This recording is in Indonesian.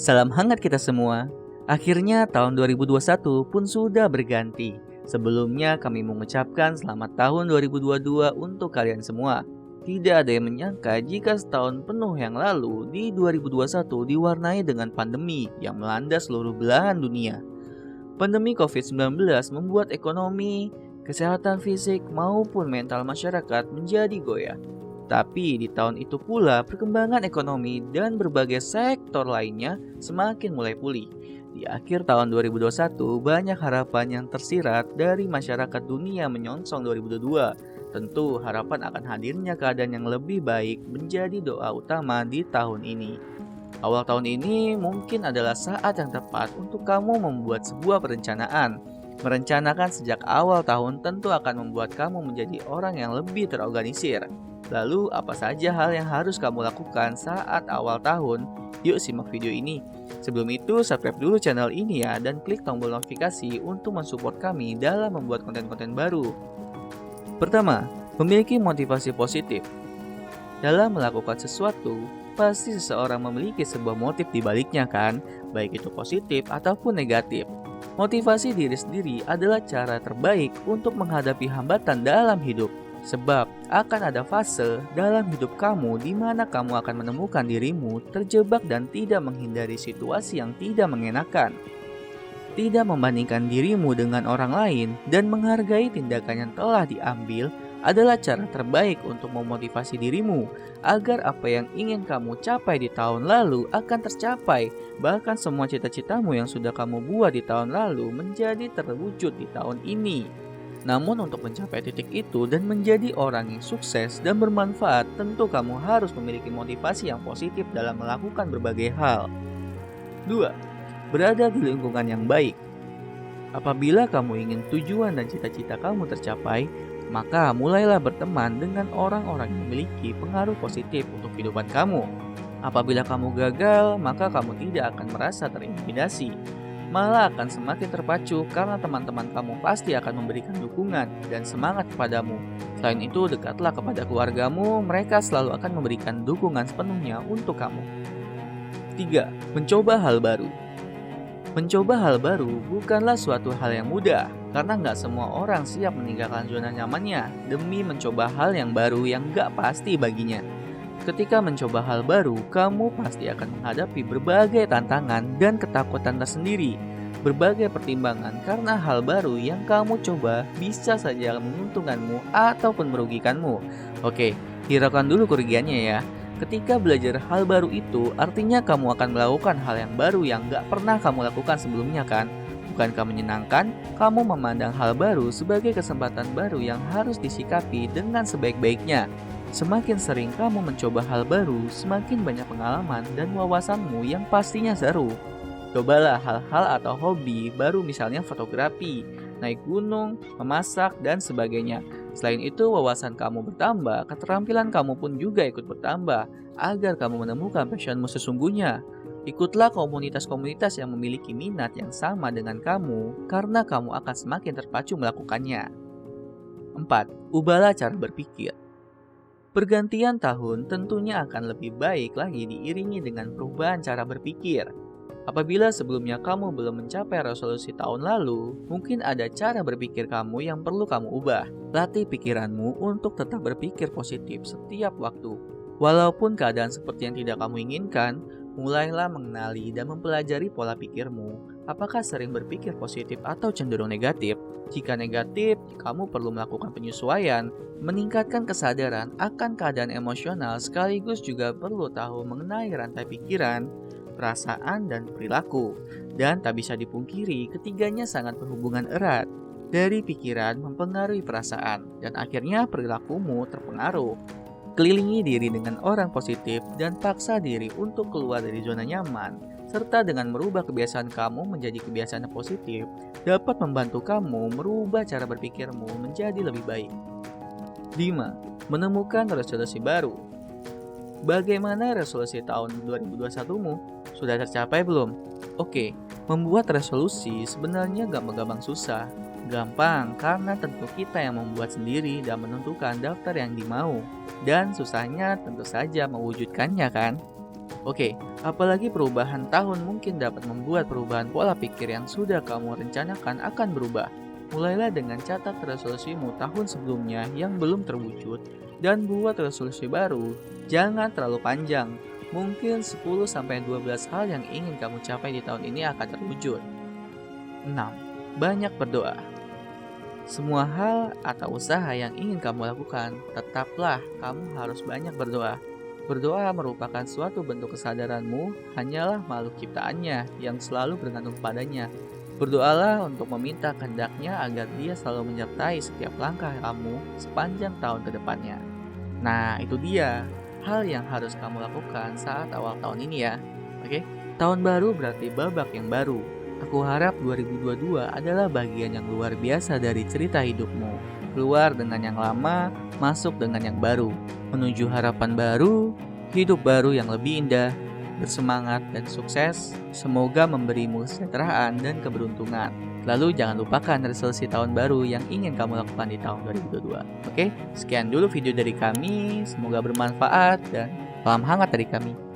Salam hangat kita semua. Akhirnya tahun 2021 pun sudah berganti. Sebelumnya kami mengucapkan selamat tahun 2022 untuk kalian semua. Tidak ada yang menyangka jika setahun penuh yang lalu di 2021 diwarnai dengan pandemi yang melanda seluruh belahan dunia. Pandemi COVID-19 membuat ekonomi, kesehatan fisik maupun mental masyarakat menjadi goyah. Tapi di tahun itu pula perkembangan ekonomi dan berbagai sektor lainnya semakin mulai pulih. Di akhir tahun 2021 banyak harapan yang tersirat dari masyarakat dunia menyongsong 2022. Tentu harapan akan hadirnya keadaan yang lebih baik menjadi doa utama di tahun ini. Awal tahun ini mungkin adalah saat yang tepat untuk kamu membuat sebuah perencanaan. Merencanakan sejak awal tahun tentu akan membuat kamu menjadi orang yang lebih terorganisir. Lalu apa saja hal yang harus kamu lakukan saat awal tahun? Yuk simak video ini. Sebelum itu subscribe dulu channel ini ya dan klik tombol notifikasi untuk mensupport kami dalam membuat konten-konten baru. Pertama, memiliki motivasi positif. Dalam melakukan sesuatu, pasti seseorang memiliki sebuah motif di baliknya kan, baik itu positif ataupun negatif. Motivasi diri sendiri adalah cara terbaik untuk menghadapi hambatan dalam hidup. Sebab akan ada fase dalam hidup kamu di mana kamu akan menemukan dirimu terjebak dan tidak menghindari situasi yang tidak mengenakan. Tidak membandingkan dirimu dengan orang lain dan menghargai tindakan yang telah diambil adalah cara terbaik untuk memotivasi dirimu agar apa yang ingin kamu capai di tahun lalu akan tercapai. Bahkan semua cita-citamu yang sudah kamu buat di tahun lalu menjadi terwujud di tahun ini. Namun untuk mencapai titik itu dan menjadi orang yang sukses dan bermanfaat, tentu kamu harus memiliki motivasi yang positif dalam melakukan berbagai hal. 2. Berada di lingkungan yang baik. Apabila kamu ingin tujuan dan cita-cita kamu tercapai, maka mulailah berteman dengan orang-orang yang memiliki pengaruh positif untuk kehidupan kamu. Apabila kamu gagal, maka kamu tidak akan merasa terintimidasi. Malah akan semakin terpacu karena teman-teman kamu pasti akan memberikan dukungan dan semangat kepadamu. Selain itu, dekatlah kepada keluargamu, mereka selalu akan memberikan dukungan sepenuhnya untuk kamu. 3. Mencoba hal baru. Mencoba hal baru bukanlah suatu hal yang mudah, karena nggak semua orang siap meninggalkan zona nyamannya demi mencoba hal yang baru yang nggak pasti baginya. Ketika mencoba hal baru, kamu pasti akan menghadapi berbagai tantangan dan ketakutan tersendiri. Berbagai pertimbangan karena hal baru yang kamu coba bisa saja menguntungkanmu ataupun merugikanmu. Oke, hiraukan dulu kerugiannya ya. Ketika belajar hal baru itu, artinya kamu akan melakukan hal yang baru yang gak pernah kamu lakukan sebelumnya kan? Bukankah menyenangkan? Kamu memandang hal baru sebagai kesempatan baru yang harus disikapi dengan sebaik-baiknya. Semakin sering kamu mencoba hal baru, semakin banyak pengalaman dan wawasanmu yang pastinya seru. Cobalah hal-hal atau hobi baru misalnya fotografi, naik gunung, memasak, dan sebagainya. Selain itu, wawasan kamu bertambah, keterampilan kamu pun juga ikut bertambah, agar kamu menemukan passionmu sesungguhnya. Ikutlah komunitas-komunitas yang memiliki minat yang sama dengan kamu, karena kamu akan semakin terpacu melakukannya. 4. Ubahlah cara berpikir. Pergantian tahun tentunya akan lebih baik lagi diiringi dengan perubahan cara berpikir. Apabila sebelumnya kamu belum mencapai resolusi tahun lalu, mungkin ada cara berpikir kamu yang perlu kamu ubah. Latih pikiranmu untuk tetap berpikir positif setiap waktu. Walaupun keadaan seperti yang tidak kamu inginkan, mulailah mengenali dan mempelajari pola pikirmu. Apakah sering berpikir positif atau cenderung negatif? Jika negatif, kamu perlu melakukan penyesuaian, meningkatkan kesadaran akan keadaan emosional sekaligus juga perlu tahu mengenai rantai pikiran, perasaan, dan perilaku. Dan tak bisa dipungkiri, ketiganya sangat berhubungan erat. Dari pikiran mempengaruhi perasaan, dan akhirnya perilakumu terpengaruh. Kelilingi diri dengan orang positif dan paksa diri untuk keluar dari zona nyaman, serta dengan merubah kebiasaan kamu menjadi kebiasaan yang positif, dapat membantu kamu merubah cara berpikirmu menjadi lebih baik. 5. Menemukan resolusi baru. Bagaimana resolusi tahun 2021-mu? Sudah tercapai belum? Oke, membuat resolusi sebenarnya gampang-gampang susah. Gampang karena tentu kita yang membuat sendiri dan menentukan daftar yang dimau. Dan susahnya tentu saja mewujudkannya kan? Oke, apalagi perubahan tahun mungkin dapat membuat perubahan pola pikir yang sudah kamu rencanakan akan berubah. Mulailah dengan catat resolusimu tahun sebelumnya yang belum terwujud dan buat resolusi baru. Jangan terlalu panjang. Mungkin 10-12 hal yang ingin kamu capai di tahun ini akan terwujud. 6. Banyak berdoa. Semua hal atau usaha yang ingin kamu lakukan, tetaplah kamu harus banyak berdoa. Berdoa merupakan suatu bentuk kesadaranmu hanyalah makhluk ciptaannya yang selalu bergantung padanya. Berdoalah untuk meminta kehendaknya agar dia selalu menyertai setiap langkah kamu sepanjang tahun ke depannya. Nah, itu dia hal yang harus kamu lakukan saat awal tahun ini ya. Oke? Tahun baru berarti babak yang baru. Aku harap 2022 adalah bagian yang luar biasa dari cerita hidupmu. Keluar dengan yang lama, masuk dengan yang baru. Menuju harapan baru, hidup baru yang lebih indah, bersemangat dan sukses. Semoga memberimu kesejahteraan dan keberuntungan. Lalu jangan lupakan resolusi tahun baru yang ingin kamu lakukan di tahun 2022. Oke, sekian dulu video dari kami. Semoga bermanfaat dan salam hangat dari kami.